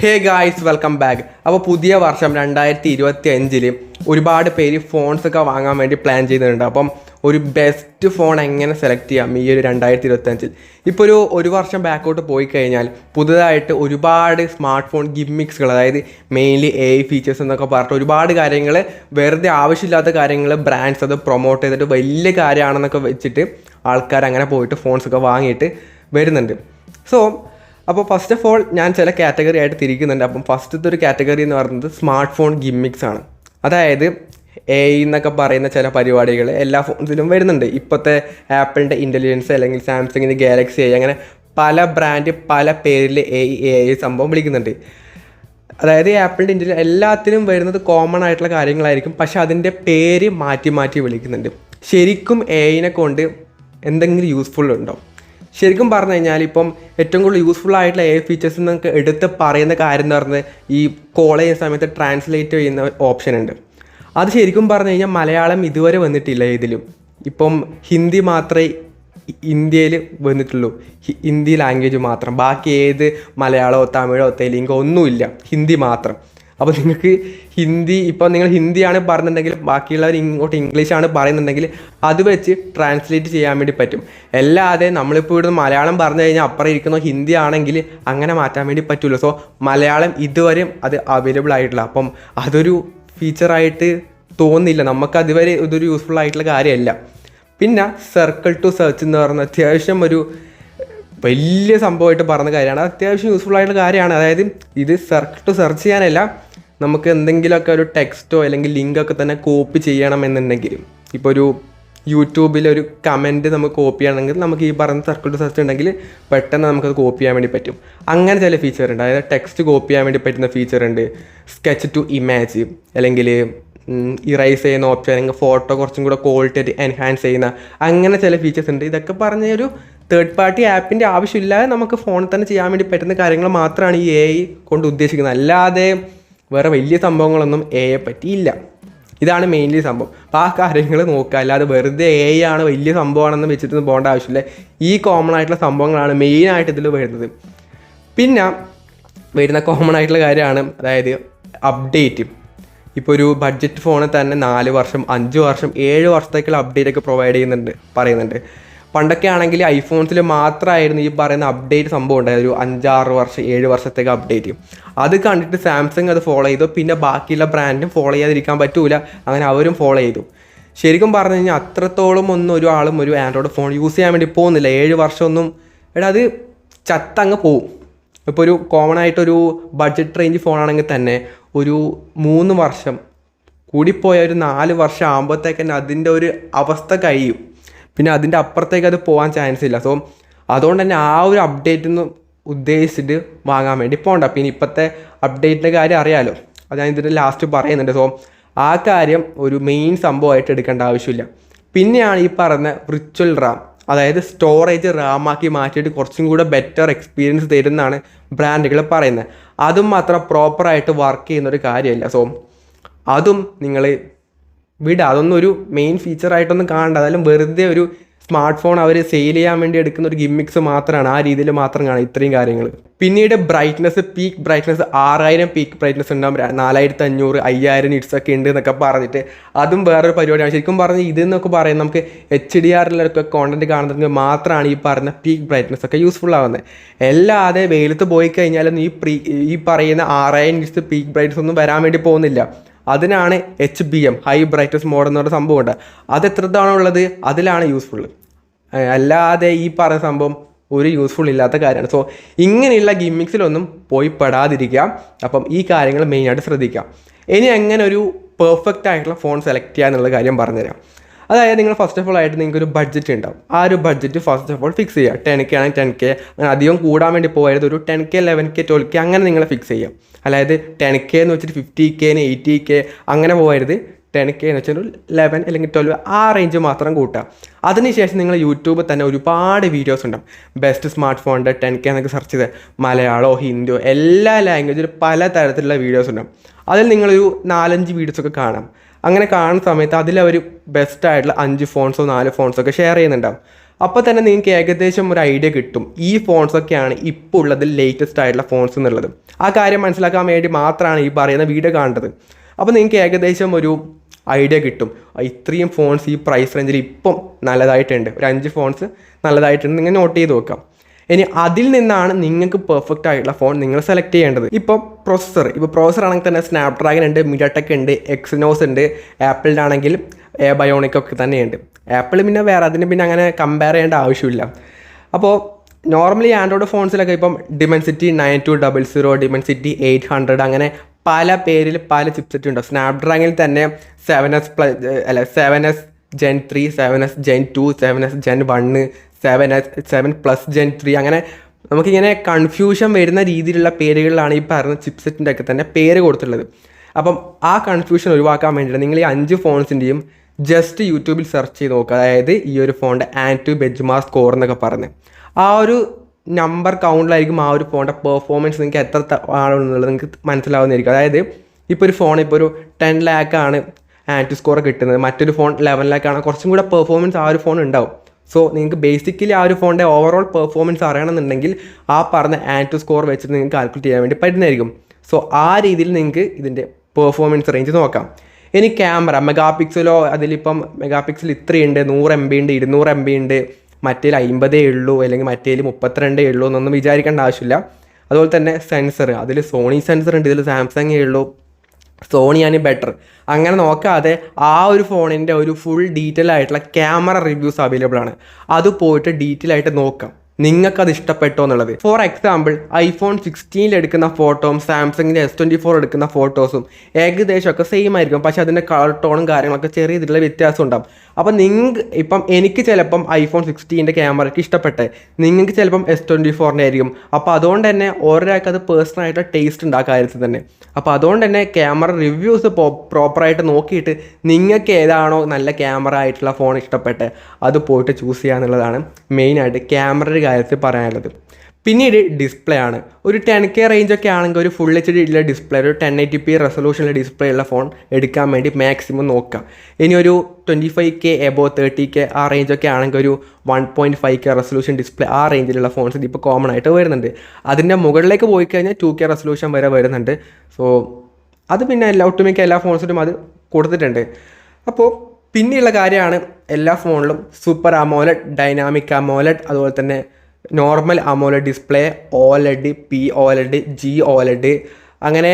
Hey guys, welcome back. അപ്പോൾ പുതിയ വർഷം 2025 ഒരുപാട് പേര് ഫോൺസൊക്കെ വാങ്ങാൻ വേണ്ടി പ്ലാൻ ചെയ്യുന്നുണ്ട്. അപ്പം ഒരു ബെസ്റ്റ് ഫോൺ എങ്ങനെ സെലക്ട് ചെയ്യാം ഈ ഒരു 2025? ഇപ്പോൾ ഒരു വർഷം ബാക്കോട്ട് പോയി കഴിഞ്ഞാൽ പുതുതായിട്ട് ഒരുപാട് സ്മാർട്ട് ഫോൺ ഗിമ്മിക്സുകൾ, അതായത് മെയിൻലി AI ഫീച്ചേഴ്സ് എന്നൊക്കെ പറഞ്ഞിട്ട് ഒരുപാട് കാര്യങ്ങൾ, വെറുതെ ആവശ്യമില്ലാത്ത കാര്യങ്ങൾ ബ്രാൻഡ്സ് അത് പ്രൊമോട്ട് ചെയ്തിട്ട് വലിയ കാര്യമാണെന്നൊക്കെ വെച്ചിട്ട് ആൾക്കാർ അങ്ങനെ പോയിട്ട് ഫോൺസൊക്കെ വാങ്ങിയിട്ട് വരുന്നുണ്ട്. അപ്പോൾ ഫസ്റ്റ് ഓഫ് ഓൾ ഞാൻ ചില കാറ്റഗറി ആയിട്ട് തിരിക്കുന്നുണ്ട്. അപ്പം ഫസ്റ്റത്തെ ഒരു കാറ്റഗറി എന്ന് പറയുന്നത് സ്മാർട്ട് ഫോൺ ഗിമ്മിക്സ് ആണ്. അതായത് AI എന്നൊക്കെ പറയുന്ന ചില പരിപാടികൾ എല്ലാ ഫോൺസിലും വരുന്നുണ്ട്. ഇപ്പോഴത്തെ ആപ്പിളിൻ്റെ ഇൻ്റലിജൻസ് അല്ലെങ്കിൽ സാംസങ്ങിൻ്റെ ഗാലക്സി AI, അങ്ങനെ പല ബ്രാൻഡ് പല പേരിൽ AI സംഭവം വിളിക്കുന്നുണ്ട്. അതായത് ആപ്പിളിൻ്റെ ഇൻ്റലിജൻസ് എല്ലാത്തിനും വരുന്നത് കോമൺ ആയിട്ടുള്ള കാര്യങ്ങളായിരിക്കും, പക്ഷെ അതിൻ്റെ പേര് മാറ്റി മാറ്റി വിളിക്കുന്നുണ്ട്. ശരിക്കും AIനെ കൊണ്ട് എന്തെങ്കിലും യൂസ്ഫുൾ ഉണ്ടോ? ശരിക്കും പറഞ്ഞു കഴിഞ്ഞാൽ ഇപ്പം ഏറ്റവും കൂടുതൽ യൂസ്ഫുൾ ആയിട്ടുള്ള AI ഫീച്ചേഴ്സ് എന്നൊക്കെ എടുത്ത് പറയുന്ന കാര്യം എന്ന് പറഞ്ഞത് ഈ കോൾ ചെയ്യുന്ന സമയത്ത് ട്രാൻസ്ലേറ്റ് ചെയ്യുന്ന ഓപ്ഷൻ ഉണ്ട്. അത് ശരിക്കും പറഞ്ഞു കഴിഞ്ഞാൽ മലയാളം ഇതുവരെ വന്നിട്ടില്ല ഇതിലും. ഇപ്പം ഹിന്ദി മാത്രമേ ഇന്ത്യയിൽ വന്നിട്ടുള്ളൂ, ഹിന്ദി ലാംഗ്വേജ് മാത്രം. ബാക്കി ഏത് മലയാളമോ തമിഴോ തെലുങ്കോ ഒന്നുമില്ല, ഹിന്ദി മാത്രം. അപ്പോൾ നിങ്ങൾക്ക് ഹിന്ദി, ഇപ്പോൾ നിങ്ങൾ ഹിന്ദിയാണ് പറയുന്നുണ്ടെങ്കിൽ ബാക്കിയുള്ളവർ ഇങ്ങോട്ട് ഇംഗ്ലീഷാണ് പറയുന്നുണ്ടെങ്കിൽ അത് വെച്ച് ട്രാൻസ്ലേറ്റ് ചെയ്യാൻ വേണ്ടി പറ്റും. അല്ലാതെ നമ്മളിപ്പോൾ ഇവിടുന്ന് മലയാളം പറഞ്ഞു കഴിഞ്ഞാൽ അപ്പുറം ഇരിക്കുന്ന ഹിന്ദി ആണെങ്കിൽ അങ്ങനെ മാറ്റാൻ വേണ്ടി പറ്റില്ല. സോ മലയാളം ഇതുവരെയും അത് അവൈലബിൾ ആയിട്ടില്ല. അപ്പം അതൊരു ഫീച്ചറായിട്ട് തോന്നുന്നില്ല നമുക്ക്, അതുവരെ ഇതൊരു യൂസ്ഫുൾ ആയിട്ടുള്ള കാര്യമല്ല. പിന്നെ സർക്കിൾ ടു സെർച്ച് എന്ന് പറയുന്ന അത്യാവശ്യം ഒരു വലിയ സംഭവമായിട്ട് പറഞ്ഞ കാര്യമാണ്. അത്യാവശ്യം യൂസ്ഫുൾ ആയിട്ടുള്ള കാര്യമാണ്. അതായത് ഇത് സർക്കിൾ ടു സെർച്ച് ചെയ്യാനല്ല, നമുക്ക് എന്തെങ്കിലുമൊക്കെ ഒരു ടെക്സ്റ്റോ അല്ലെങ്കിൽ ലിങ്കൊക്കെ തന്നെ കോപ്പി ചെയ്യണമെന്നുണ്ടെങ്കിലും, ഇപ്പോൾ ഒരു യൂട്യൂബിലൊരു കമൻറ്റ് നമുക്ക് കോപ്പി ചെയ്യണമെങ്കിൽ നമുക്ക് ഈ പറഞ്ഞ സർക്കിൾ ടു സെർച്ച് ഉണ്ടെങ്കിൽ പെട്ടെന്ന് നമുക്കത് കോപ്പി ചെയ്യാൻ വേണ്ടി പറ്റും. അങ്ങനെ ചില ഫീച്ചർ ഉണ്ട്. അതായത് ടെക്സ്റ്റ് കോപ്പി ചെയ്യാൻ വേണ്ടി പറ്റുന്ന ഫീച്ചർ ഉണ്ട്, സ്കെച്ച് ടു ഇമേജ്, അല്ലെങ്കിൽ ഇറൈസ് ചെയ്യുന്ന ഓപ്ഷൻ, അല്ലെങ്കിൽ ഫോട്ടോ കുറച്ചും കൂടെ ക്വാളിറ്റി ആയിട്ട് എൻഹാൻസ് ചെയ്യുന്ന അങ്ങനെ ചില ഫീച്ചേഴ്സ് ഉണ്ട്. ഇതൊക്കെ പറഞ്ഞ ഒരു തേർഡ് പാർട്ടി ആപ്പിൻ്റെ ആവശ്യമില്ലാതെ നമുക്ക് ഫോണിൽ തന്നെ ചെയ്യാൻ വേണ്ടി പറ്റുന്ന കാര്യങ്ങൾ മാത്രമാണ് ഈ AI കൊണ്ട് ഉദ്ദേശിക്കുന്നത്. അല്ലാതെ വേറെ വലിയ സംഭവങ്ങളൊന്നും AI പറ്റിയില്ല. ഇതാണ് മെയിൻലി സംഭവം. അപ്പോൾ ആ കാര്യങ്ങൾ നോക്കുക, അല്ലാതെ വെറുതെ AI ആണ് വലിയ സംഭവമാണെന്ന് വെച്ചിട്ടൊന്നും പോകേണ്ട ആവശ്യമില്ല. ഈ കോമൺ ആയിട്ടുള്ള സംഭവങ്ങളാണ് മെയിനായിട്ട് ഇതിൽ വരുന്നത്. പിന്നെ വരുന്ന കോമൺ ആയിട്ടുള്ള കാര്യമാണ് അതായത് അപ്ഡേറ്റ്. ഇപ്പോൾ ഒരു ബഡ്ജറ്റ് ഫോണിൽ തന്നെ 4 വർഷം 5 വർഷം 7 വർഷത്തേക്കുള്ള അപ്ഡേറ്റ് ഒക്കെ പ്രൊവൈഡ് പറയുന്നുണ്ട്. പണ്ടൊക്കെ ആണെങ്കിൽ ഐഫോൺസിൽ മാത്രമായിരുന്നു ഈ പറയുന്ന അപ്ഡേറ്റ് സംഭവം ഉണ്ടായത്, ഒരു 5-6 വർഷം 7 വർഷത്തേക്ക് അപ്ഡേറ്റ്. അത് കണ്ടിട്ട് സാംസങ് അത് ഫോളോ ചെയ്തു. പിന്നെ ബാക്കിയുള്ള ബ്രാൻഡും ഫോളോ ചെയ്യാതിരിക്കാൻ പറ്റൂല, അങ്ങനെ അവരും ഫോളോ ചെയ്തു. ശരിക്കും പറഞ്ഞു കഴിഞ്ഞാൽ അത്രത്തോളം ഒന്നും ഒരാളും ഒരു ആൻഡ്രോയിഡ് ഫോൺ യൂസ് ചെയ്യാൻ വേണ്ടി പോകുന്നില്ല. 7 വർഷമൊന്നും അത് ചത്തങ്ങ് പോവും. ഇപ്പോൾ ഒരു കോമൺ ആയിട്ടൊരു ബഡ്ജറ്റ് റേഞ്ച് ഫോണാണെങ്കിൽ തന്നെ ഒരു 3 വർഷം കൂടിപ്പോയ ഒരു 4 വർഷം ആകുമ്പോഴത്തേക്ക് തന്നെ അതിൻ്റെ ഒരു അവസ്ഥ കഴിയും. പിന്നെ അതിൻ്റെ അപ്പുറത്തേക്ക് അത് പോകാൻ ചാൻസ് ഇല്ല. സോ അതുകൊണ്ട് തന്നെ ആ ഒരു അപ്ഡേറ്റ് ഒന്ന് ഉദ്ദേശിച്ചിട്ട് വാങ്ങാൻ വേണ്ടി പോകണ്ട. പിന്നെ ഇപ്പോഴത്തെ അപ്ഡേറ്റിൻ്റെ കാര്യം അറിയാമല്ലോ, അത് ഞാൻ ഇതിൻ്റെ ലാസ്റ്റ് പറയുന്നുണ്ട്. സോ ആ കാര്യം ഒരു മെയിൻ സംഭവമായിട്ട് എടുക്കേണ്ട ആവശ്യമില്ല. പിന്നെയാണ് ഈ പറഞ്ഞ വിർച്വൽ റാം, അതായത് സ്റ്റോറേജ് റാമാക്കി മാറ്റിയിട്ട് കുറച്ചും കൂടെ ബെറ്റർ എക്സ്പീരിയൻസ് തരുന്നതാണ് ബ്രാൻഡുകൾ പറയുന്നത്. അതും മാത്രം പ്രോപ്പറായിട്ട് വർക്ക് ചെയ്യുന്നൊരു കാര്യമല്ല. സോ അതും നിങ്ങൾ വിടുക, അതൊന്നും ഒരു മെയിൻ ഫീച്ചറായിട്ടൊന്നും കാണണ്ട. അതായാലും വെറുതെ ഒരു സ്മാർട്ട് ഫോൺ അവർ സെയിൽ ചെയ്യാൻ വേണ്ടി എടുക്കുന്ന ഒരു ഗിമ്മിക്സ് മാത്രമാണ്, ആ രീതിയിൽ മാത്രം കാണും ഇത്രയും കാര്യങ്ങൾ. പിന്നീട് brightness, peak brightness 6000 peak brightness ഉണ്ടാകും, 4500 5000 നിറ്റ്സ് ഒക്കെ ഉണ്ട് എന്നൊക്കെ പറഞ്ഞിട്ട് അതും വേറൊരു പരിപാടിയാണ്. ശരിക്കും പറഞ്ഞ് ഇതെന്നൊക്കെ പറയും നമുക്ക് HDR-ലൊക്കെ കോണ്ടന്റ് കാണുന്നതിന് മാത്രമാണ് ഈ പറഞ്ഞ പീക്ക് ബ്രൈറ്റ്നസ് ഒക്കെ യൂസ്ഫുൾ ആവുന്നത്. അല്ലാതെ വെയിലത്ത് പോയി കഴിഞ്ഞാലൊന്നും ഈ പറയുന്ന 6000 നിറ്റ്സ് പീക്ക് ബ്രൈറ്റ്നസ് ഒന്നും വരാൻ വേണ്ടി പോകുന്നില്ല. അതിനാണ് HBM, ഹൈ ബ്രൈറ്റ്നസ് മോഡ് എന്നൊരു സംഭവമുണ്ട്. അത് എത്രത്താണോ ഉള്ളത് അതിലാണ് യൂസ്ഫുൾ. അല്ലാതെ ഈ പറഞ്ഞ സംഭവം ഒരു യൂസ്ഫുൾ ഇല്ലാത്ത കാര്യമാണ്. സോ ഇങ്ങനെയുള്ള ഗിമ്മിക്സിലൊന്നും പോയി പെടാതിരിക്കുക. അപ്പം ഈ കാര്യങ്ങൾ മെയിനായിട്ട് ശ്രദ്ധിക്കുക. ഇനി എങ്ങനെ ഒരു പെർഫെക്റ്റ് ആയിട്ടുള്ള ഫോൺ സെലക്ട് ചെയ്യുക എന്നുള്ള കാര്യം പറഞ്ഞുതരാം. അതായത് നിങ്ങൾ ഫസ്റ്റ് ഓഫ് ഓൾ ആയിട്ട് നിങ്ങൾക്കൊരു ബഡ്ജറ്റ് ഉണ്ടാവും. ആ ഒരു budget first of all fix ചെയ്യുക. 10K ആണെങ്കിൽ 10K, അങ്ങനെ അധികം കൂടാൻ വേണ്ടി പോയത് ഒരു 10K 11K 12K അങ്ങനെ നിങ്ങൾ ഫിക്സ് ചെയ്യുക. അതായത് 10K എന്ന് വെച്ചിട്ട് 50K 80K അങ്ങനെ പോകരുത്. 10K എന്ന് വെച്ചാൽ 11 അല്ലെങ്കിൽ 12 ആ റേഞ്ച് മാത്രം കൂട്ടുക. അതിനുശേഷം നിങ്ങൾ യൂട്യൂബിൽ തന്നെ ഒരുപാട് വീഡിയോസ് ഉണ്ടാവും. ബെസ്റ്റ് സ്മാർട്ട് ഫോണിൻ്റെ 10K എന്നൊക്കെ സെർച്ച് ചെയ്ത് മലയാളമോ ഹിന്ദിയോ എല്ലാ ലാംഗ്വേജിലും പല തരത്തിലുള്ള വീഡിയോസ് ഉണ്ടാവും. അതിൽ നിങ്ങളൊരു 4-5 വീഡിയോസൊക്കെ കാണാം. അങ്ങനെ കാണുന്ന സമയത്ത് അതിലവർ ബെസ്റ്റായിട്ടുള്ള 5 ഫോൺസോ 4 ഫോൺസോ ഒക്കെ ഷെയർ ചെയ്യുന്നുണ്ടാവും. അപ്പോൾ തന്നെ നിങ്ങൾക്ക് ഏകദേശം ഒരു ഐഡിയ കിട്ടും ഈ ഫോൺസൊക്കെയാണ് ഇപ്പോൾ ഉള്ളതിൽ ലേറ്റസ്റ്റ് ആയിട്ടുള്ള ഫോൺസ് എന്നുള്ളത്. ആ കാര്യം മനസ്സിലാക്കാൻ വേണ്ടി മാത്രമാണ് ഈ പറയുന്ന വീഡിയോ കാണേണ്ടത്. അപ്പോൾ നിങ്ങൾക്ക് ഏകദേശം ഒരു ഐഡിയ കിട്ടും ഇത്രയും ഫോൺസ് ഈ പ്രൈസ് റേഞ്ചിൽ ഇപ്പം നല്ലതായിട്ടുണ്ട്, ഒരു 5 ഫോൺസ് നല്ലതായിട്ടുണ്ട്, നിങ്ങൾ നോട്ട് ചെയ്ത് നോക്കാം. ഇനി അതിൽ നിന്നാണ് നിങ്ങൾക്ക് പെർഫെക്റ്റ് ആയിട്ടുള്ള ഫോൺ നിങ്ങൾ സെലക്ട് ചെയ്യേണ്ടത്. ഇപ്പോൾ പ്രോസസ്സർ ആണെങ്കിൽ തന്നെ സ്നാപ്ഡ്രാഗൺ ഉണ്ട്, മീഡിയാടെക് ഉണ്ട്, എക്സിനോസ് ഉണ്ട്, ആപ്പിളിൻ്റെ ആണെങ്കിൽ ബയോണിക് ഒക്കെ തന്നെയുണ്ട്. ആപ്പിൾ പിന്നെ വേറെ അതിന് പിന്നെ അങ്ങനെ കമ്പയർ ചെയ്യേണ്ട ആവശ്യമില്ല. അപ്പോൾ നോർമലി ആൻഡ്രോയിഡ് ഫോൺസിലൊക്കെ ഇപ്പം ഡിമെൻസിറ്റി 9200, ഡിമെൻസിറ്റി 800 അങ്ങനെ പല പേരിൽ പല ചിപ്സെറ്റ് ഉണ്ട്. സ്നാപ്ഡ്രാഗണിൽ തന്നെ 7S Gen 3, 7S Gen 2, 7S Gen 1, 7+ Gen 3 അങ്ങനെ നമുക്കിങ്ങനെ കൺഫ്യൂഷൻ വരുന്ന രീതിയിലുള്ള പേരുകളിലാണ് ഈ പറഞ്ഞ ചിപ്സെറ്റിൻ്റെ ഒക്കെ തന്നെ പേര് കൊടുത്തിട്ടുള്ളത്. അപ്പം ആ കൺഫ്യൂഷൻ ഒഴിവാക്കാൻ വേണ്ടിയിട്ട് നിങ്ങൾ ഈ 5 ഫോൺസിൻ്റെയും ജസ്റ്റ് യൂട്യൂബിൽ സെർച്ച് ചെയ്ത് നോക്കുക. അതായത് ഈ ഒരു ഫോണിൻ്റെ AnTuTu ബെഞ്ച്മാർക്ക് സ്കോർ എന്നൊക്കെ പറഞ്ഞ് ആ ഒരു നമ്പർ കൗണ്ടിലായിരിക്കും ആ ഒരു ഫോണിൻ്റെ പെർഫോമൻസ് നിങ്ങൾക്ക് എത്ര ആണെന്നുള്ളത് നിങ്ങൾക്ക് മനസ്സിലാവുന്നതായിരിക്കും. അതായത് ഇപ്പോൾ ഒരു ഫോൺ ഇപ്പോൾ ഒരു 10 lakh ആണ് AnTuTu സ്കോർ കിട്ടുന്നത്, മറ്റൊരു ഫോൺ 11 lakh ആണ്, കുറച്ചും കൂടെ പെർഫോമൻസ് ആ ഒരു ഫോൺ ഉണ്ടാവും. സോ നിങ്ങൾക്ക് ബേസിക്കലി ആ ഒരു ഫോണിൻ്റെ ഓവറോൾ പെർഫോമൻസ് അറിയണമെന്നുണ്ടെങ്കിൽ ആ പറഞ്ഞ AnTuTu സ്കോർ വെച്ചിട്ട് നിങ്ങൾക്ക് കാൽക്കുലേറ്റ് ചെയ്യാൻ വേണ്ടി പറ്റുന്നതായിരിക്കും. സോ ആ രീതിയിൽ നിങ്ങൾക്ക് ഇതിൻ്റെ പെർഫോമൻസ് റേഞ്ച് നോക്കാം. ഇനി ക്യാമറ മെഗാ പിക്സലോ, അതിലിപ്പം മെഗാ പിക്സൽ ഇത്രയുണ്ട്, 100 MB ഉണ്ട്, 200 MB ഉണ്ട്, മറ്റേൽ 50 ഉള്ളൂ അല്ലെങ്കിൽ മറ്റേൽ 32 ഉള്ളൂ എന്നൊന്നും വിചാരിക്കേണ്ട ആവശ്യമില്ല. അതുപോലെ തന്നെ സെൻസർ, അതിൽ സോണി സെൻസർ ഉണ്ട്, ഇതിൽ സാംസങ് ഉള്ളൂ, സോണിയാണ് ബെറ്റർ. അങ്ങനെ നോക്കാതെ ആ ഒരു ഫോണിൻ്റെ ഒരു ഫുൾ ഡീറ്റെയിൽ ആയിട്ടുള്ള ക്യാമറ റിവ്യൂസ് അവൈലബിൾ ആണ്. അത് പോയിട്ട് ഡീറ്റെയിൽ ആയിട്ട് നോക്കാം നിങ്ങൾക്കത് ഇഷ്ടപ്പെട്ടോ എന്നുള്ളത്. ഫോർ എക്സാമ്പിൾ iPhone 16 എടുക്കുന്ന ഫോട്ടോയും സാംസങ്ങിൻ്റെ S24 എടുക്കുന്ന ഫോട്ടോസും ഏകദേശമൊക്കെ സെയിം ആയിരിക്കും, പക്ഷെ അതിൻ്റെ കളർ ടോണും കാര്യങ്ങളൊക്കെ ചെറിയ ഇതിലുള്ള വ്യത്യാസം ഉണ്ടാകും. അപ്പം ഇപ്പം എനിക്ക് ചിലപ്പം iPhone 16 ക്യാമറയ്ക്ക് ഇഷ്ടപ്പെട്ടെ, നിങ്ങൾക്ക് ചിലപ്പം S24 ആയിരിക്കും. അപ്പോൾ അതുകൊണ്ട് തന്നെ ഓരോരാൾക്ക് അത് പേഴ്സണലായിട്ട് ടേസ്റ്റ് ഉണ്ട് ആ കാര്യത്തിൽ തന്നെ. അപ്പോൾ അതുകൊണ്ട് തന്നെ ക്യാമറ റിവ്യൂസ് പ്രോപ്പറായിട്ട് നോക്കിയിട്ട് നിങ്ങൾക്ക് ഏതാണോ നല്ല ക്യാമറ ആയിട്ടുള്ള ഫോൺ ഇഷ്ടപ്പെട്ടെ അത് പോയിട്ട് ചൂസ് ചെയ്യുക എന്നുള്ളതാണ് മെയിനായിട്ട് ക്യാമറയുടെ കാര്യത്തിൽ പറയാനുള്ളത്. പിന്നീട് ഡിസ്പ്ലേ ആണ്. ഒരു 10K റേഞ്ചൊക്കെ ആണെങ്കിൽ ഒരു ഫുൾ HD ഉള്ള ഡിസ്പ്ലേ, ഒരു 1080p റെസൊല്യൂഷനിലെ ഡിസ്പ്ലേ ഉള്ള ഫോൺ എടുക്കാൻ വേണ്ടി മാക്സിമം നോക്കാം. ഇനി ഒരു 25K എബോ 30K ആ റേഞ്ചൊക്കെ ആണെങ്കിൽ ഒരു 1.5K റെസൊല്യൂഷൻ ഡിസ്പ്ലേ ആ റേഞ്ചിലുള്ള ഫോൺസ് ഇതിപ്പോൾ കോമൺ ആയിട്ട് വരുന്നുണ്ട്. അതിൻ്റെ മുകളിലേക്ക് പോയി കഴിഞ്ഞാൽ 2K റെസൊല്യൂഷൻ വരെ വരുന്നുണ്ട്. സോ അത് പിന്നെ ഒട്ടുമിക്ക എല്ലാ ഫോൺസിലും അത് കൊടുത്തിട്ടുണ്ട്. അപ്പോൾ പിന്നെയുള്ള കാര്യമാണ് എല്ലാ ഫോണിലും സൂപ്പർ AMOLED, ഡൈനാമിക് AMOLED, അതുപോലെ തന്നെ normal AMOLED display, OLED, POLED, GOLED അങ്ങനെ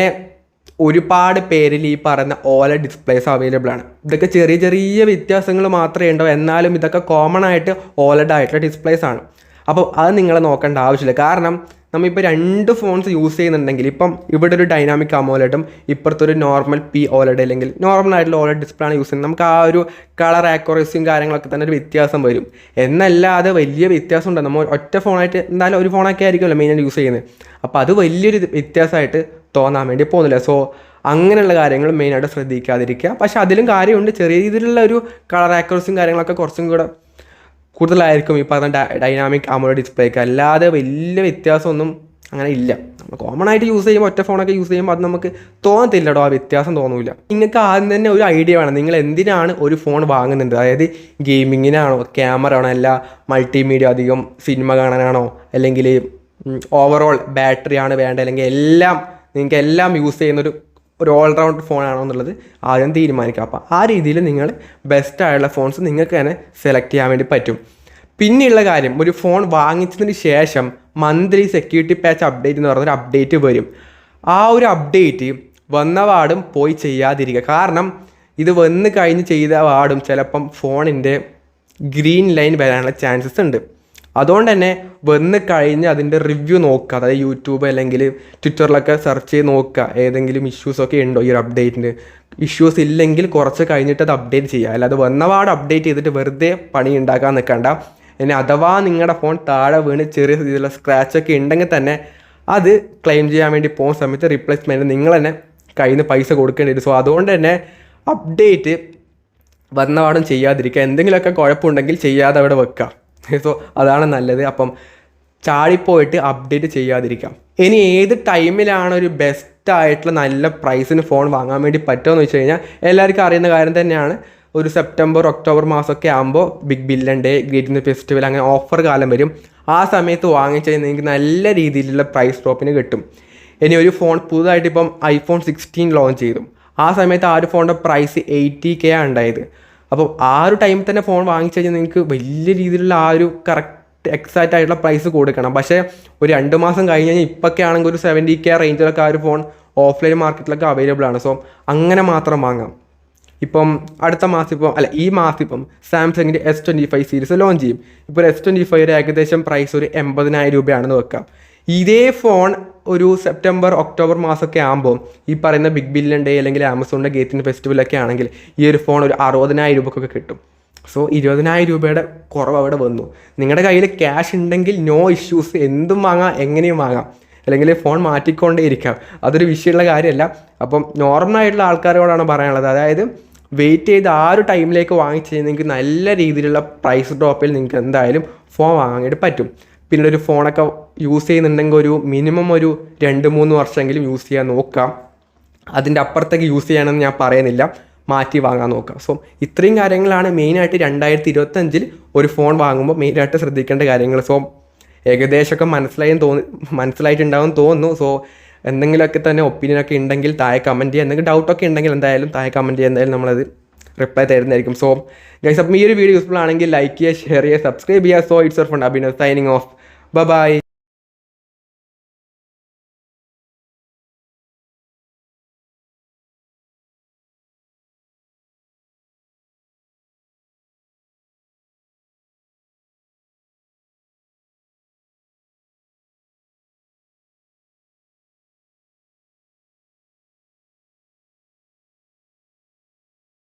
ഒരുപാട് പേരിൽ ഈ പറയുന്ന OLED ഡിസ്പ്ലേസ് അവൈലബിൾ ആണ്. ഇതൊക്കെ ചെറിയ ചെറിയ വ്യത്യാസങ്ങൾ മാത്രമേ ഉണ്ടാവും, എന്നാലും ഇതൊക്കെ കോമൺ ആയിട്ട് OLED ആയിട്ടുള്ള ഡിസ്പ്ലേസ് ആണ്. അപ്പോൾ അത് നിങ്ങൾ നോക്കേണ്ട ആവശ്യമില്ല. കാരണം നമ്മളിപ്പോൾ 2 ഫോൺസ് യൂസ് ചെയ്യുന്നുണ്ടെങ്കിൽ ഇപ്പം ഇവിടെ ഒരു ഡൈനാമിക് AMOLEDും ഇപ്പുറത്തൊരു നോർമൽ POLED അല്ലെങ്കിൽ നോർമൽ ആയിട്ടുള്ള OLED ഡിസ്പ്ലേ ആണ് യൂസ് ചെയ്യുന്നത്, നമുക്ക് ആ ഒരു കളർ ആക്യുറസിയും കാര്യങ്ങളൊക്കെ തന്നെ ഒരു വ്യത്യാസം വരും. എന്നല്ലാതെ വലിയ വ്യത്യാസം ഉണ്ട്. നമ്മൾ ഒറ്റ ഫോണായിട്ട് എന്തായാലും ഒരു ഫോണൊക്കെ ആയിരിക്കുമല്ലോ മെയിനായിട്ട് യൂസ് ചെയ്യുന്നത്. അപ്പോൾ അത് വലിയൊരു വ്യത്യാസമായിട്ട് തോന്നാൻ വേണ്ടി പോകുന്നില്ല. സോ അങ്ങനെയുള്ള കാര്യങ്ങൾ മെയിനായിട്ട് ശ്രദ്ധിക്കാതിരിക്കുക. പക്ഷേ അതിലും കാര്യമുണ്ട്, ചെറിയ രീതിയിലുള്ള ഒരു കളർ ആക്യുറസിയും കാര്യങ്ങളൊക്കെ കുറച്ചും കൂടെ കൂടുതലായിരിക്കും ഈ പറഞ്ഞ ഡൈനാമിക് AMOLED ഡിസ്പ്ലേക്ക്. അല്ലാതെ വലിയ വ്യത്യാസമൊന്നും അങ്ങനെ ഇല്ല. നമ്മൾ കോമൺ ആയിട്ട് യൂസ് ചെയ്യുമ്പോൾ ഒറ്റ ഫോണൊക്കെ യൂസ് ചെയ്യുമ്പോൾ അത് നമുക്ക് തോന്നത്തില്ലടോ, ആ വ്യത്യാസം തോന്നില്ല. നിങ്ങൾക്ക് ആദ്യം തന്നെ ഒരു ഐഡിയ വേണം നിങ്ങൾ എന്തിനാണ് ഒരു ഫോൺ വാങ്ങുന്നുണ്ട്. അതായത് ഗെയിമിങ്ങിനാണോ, ക്യാമറ ആണോ, അല്ല മൾട്ടിമീഡിയ അധികം സിനിമ കാണാനാണോ, അല്ലെങ്കിൽ ഓവറോൾ ബാറ്ററി ആണ് വേണ്ടത്, അല്ലെങ്കിൽ നിങ്ങൾക്ക് എല്ലാം യൂസ് ചെയ്യുന്നൊരു ഓൾറൗണ്ട് ഫോണാണോ എന്നുള്ളത് ആദ്യം തീരുമാനിക്കുക. അപ്പോൾ ആ രീതിയിൽ നിങ്ങൾ ബെസ്റ്റായുള്ള ഫോൺസ് നിങ്ങൾക്ക് തന്നെ സെലക്ട് ചെയ്യാൻ വേണ്ടി പറ്റും. പിന്നെയുള്ള കാര്യം, ഒരു ഫോൺ വാങ്ങിച്ചതിന് ശേഷം മന്ത്ലി സെക്യൂരിറ്റി പാച്ച് അപ്ഡേറ്റ് എന്ന് പറഞ്ഞൊരു അപ്ഡേറ്റ് വരും. ആ ഒരു അപ്ഡേറ്റ് വന്ന പാടും പോയി ചെയ്യാതിരിക്കുക. കാരണം ഇത് വന്ന് കഴിഞ്ഞ് ചെയ്ത പാടും ചിലപ്പം ഫോണിൻ്റെ ഗ്രീൻ ലൈൻ വരാനുള്ള ചാൻസസ് ഉണ്ട്. അതുകൊണ്ട് തന്നെ വന്ന് കഴിഞ്ഞ് അതിൻ്റെ റിവ്യൂ നോക്കുക. അതായത് യൂട്യൂബ് അല്ലെങ്കിൽ ട്വിറ്ററിലൊക്കെ സെർച്ച് ചെയ്ത് നോക്കുക ഏതെങ്കിലും ഇഷ്യൂസൊക്കെ ഉണ്ടോ ഈ ഒരു അപ്ഡേറ്റിന്. ഇഷ്യൂസ് ഇല്ലെങ്കിൽ കുറച്ച് കഴിഞ്ഞിട്ട് അത് അപ്ഡേറ്റ് ചെയ്യുക. അല്ലാതെ വന്നപാട് അപ്ഡേറ്റ് ചെയ്തിട്ട് വെറുതെ പണി ഉണ്ടാക്കാൻ നിൽക്കണ്ട. ഇനി അഥവാ നിങ്ങളുടെ ഫോൺ താഴെ വീണ് ചെറിയ രീതിയിലുള്ള സ്ക്രാച്ചൊക്കെ ഉണ്ടെങ്കിൽ തന്നെ അത് ക്ലെയിം ചെയ്യാൻ വേണ്ടി പോകുന്ന സമയത്ത് റീപ്ലേസ്മെൻറ്റ് നിങ്ങൾ തന്നെ കയ്യിൽ നിന്ന് പൈസ കൊടുക്കേണ്ടി വരും. സോ അതുകൊണ്ട് തന്നെ അപ്ഡേറ്റ് വന്നപാടും ചെയ്യാതിരിക്കുക. എന്തെങ്കിലുമൊക്കെ കുഴപ്പമുണ്ടെങ്കിൽ ചെയ്യാതെ അവിടെ വെക്കുക. സോ അതാണ് നല്ലത്. അപ്പം ചാടിപ്പോയിട്ട് അപ്ഡേറ്റ് ചെയ്യാതിരിക്കാം. ഇനി ഏത് ടൈമിലാണ് ഒരു ബെസ്റ്റ് ആയിട്ടുള്ള നല്ല പ്രൈസിന് ഫോൺ വാങ്ങാൻ വേണ്ടി പറ്റുമെന്ന് വെച്ച് കഴിഞ്ഞാൽ എല്ലാവർക്കും അറിയുന്ന കാര്യം തന്നെയാണ്. ഒരു സെപ്റ്റംബർ ഒക്ടോബർ മാസമൊക്കെ ആകുമ്പോൾ big billion day, great Indian festival, അങ്ങനെ ഓഫർ കാലം വരും. ആ സമയത്ത് വാങ്ങിച്ചാൽ നിങ്ങൾക്ക് നല്ല രീതിയിലുള്ള പ്രൈസ് ഡ്രോപ്പിന് കിട്ടും. ഇനി ഒരു ഫോൺ പുതുതായിട്ട് ഇപ്പം iPhone 16 ലോഞ്ച് ചെയ്തു. ആ സമയത്ത് ആ ഒരു ഫോണിൻ്റെ പ്രൈസ് 80K ഉണ്ടായത്. അപ്പോൾ ആ ഒരു ടൈമിൽ തന്നെ ഫോൺ വാങ്ങിച്ചു കഴിഞ്ഞാൽ നിങ്ങൾക്ക് വലിയ രീതിയിലുള്ള ആ ഒരു കറക്റ്റ് എക്സാക്റ്റ് ആയിട്ടുള്ള പ്രൈസ് കൊടുക്കണം. പക്ഷേ ഒരു 2 മാസം കഴിഞ്ഞ് കഴിഞ്ഞാൽ ഇപ്പൊക്കെ ആണെങ്കിൽ ഒരു 70K റേഞ്ചിലൊക്കെ ആ ഒരു ഫോൺ ഓഫ്ലൈൻ മാർക്കറ്റിലൊക്കെ അവൈലബിൾ ആണ്. സോ അങ്ങനെ മാത്രം വാങ്ങാം. ഇപ്പം അടുത്ത മാസം ഈ മാസം ഇപ്പം സാംസങ്ങിൻ്റെ S25 സീരീസ് ലോഞ്ച് ചെയ്യും. ഇപ്പോൾ S25 ഏകദേശം പ്രൈസ് ഒരു 80,000 രൂപയാണെന്ന് വെക്കാം. ഇതേ ഫോൺ ഒരു സെപ്റ്റംബർ ഒക്ടോബർ മാസമൊക്കെ ആകുമ്പോൾ ഈ പറയുന്ന ബിഗ് ബില്യൺ ഡേ അല്ലെങ്കിൽ ആമസോണിൻ്റെ ഗ്രേറ്റ് ഫെസ്റ്റിവലൊക്കെ ആണെങ്കിൽ ഈ ഒരു ഫോൺ ഒരു 60,000 രൂപക്കൊക്കെ കിട്ടും. സോ 20,000 രൂപയുടെ കുറവ് അവിടെ വന്നു. നിങ്ങളുടെ കയ്യിൽ ക്യാഷ് ഉണ്ടെങ്കിൽ നോ ഇഷ്യൂസ്, എന്തും വാങ്ങാം, എങ്ങനെയും വാങ്ങാം, അല്ലെങ്കിൽ ഫോൺ മാറ്റിക്കൊണ്ടേ ഇരിക്കാം. അതൊരു വിഷയമുള്ള കാര്യമല്ല. അപ്പം നോർമലായിട്ടുള്ള ആൾക്കാരോടാണ് പറയാനുള്ളത്, അതായത് വെയിറ്റ് ചെയ്ത് ആ ഒരു ടൈമിലേക്ക് വാങ്ങിച്ച് നിങ്ങൾക്ക് നല്ല രീതിയിലുള്ള പ്രൈസ് ഡ്രോപ്പിൽ നിങ്ങൾക്ക് എന്തായാലും ഫോൺ വാങ്ങാനായിട്ട് പറ്റും. പിന്നീട് ഒരു ഫോണൊക്കെ യൂസ് ചെയ്യുന്നുണ്ടെങ്കിൽ ഒരു മിനിമം ഒരു 2-3 വർഷമെങ്കിലും യൂസ് ചെയ്യാൻ നോക്കാം. അതിൻ്റെ അപ്പുറത്തേക്ക് യൂസ് ചെയ്യണമെന്ന് ഞാൻ പറയുന്നില്ല, മാറ്റി വാങ്ങാൻ നോക്കാം. സോ ഇത്രയും കാര്യങ്ങളാണ് മെയിനായിട്ട് 2025 ഒരു ഫോൺ വാങ്ങുമ്പോൾ മെയിനായിട്ട് ശ്രദ്ധിക്കേണ്ട കാര്യങ്ങൾ. സോ ഏകദേശമൊക്കെ മനസ്സിലായിട്ടുണ്ടാവും തോന്നുന്നു. സോ എന്തെങ്കിലുമൊക്കെ തന്നെ ഒപ്പീനിയനൊക്കെ ഉണ്ടെങ്കിൽ താഴെ കമൻറ്റ് ചെയ്യുക. എന്തെങ്കിലും ഡൗട്ടൊക്കെ ഉണ്ടെങ്കിൽ എന്തായാലും താഴെ കമൻറ്റ് ചെയ്യുക. എന്തായാലും നമ്മളത് റിപ്ലൈ തരുന്നതായിരിക്കും. സോ ഗൈസ്, അപ്പം ഈ ഒരു വീഡിയോ യൂസ്ഫുൾ ആണെങ്കിൽ ലൈക്ക് ചെയ്യുക, ഷെയർ ചെയ്യുക, സബ്സ്ക്രൈബ് ചെയ്യുക. So it's your friend Abhinav signing off. By.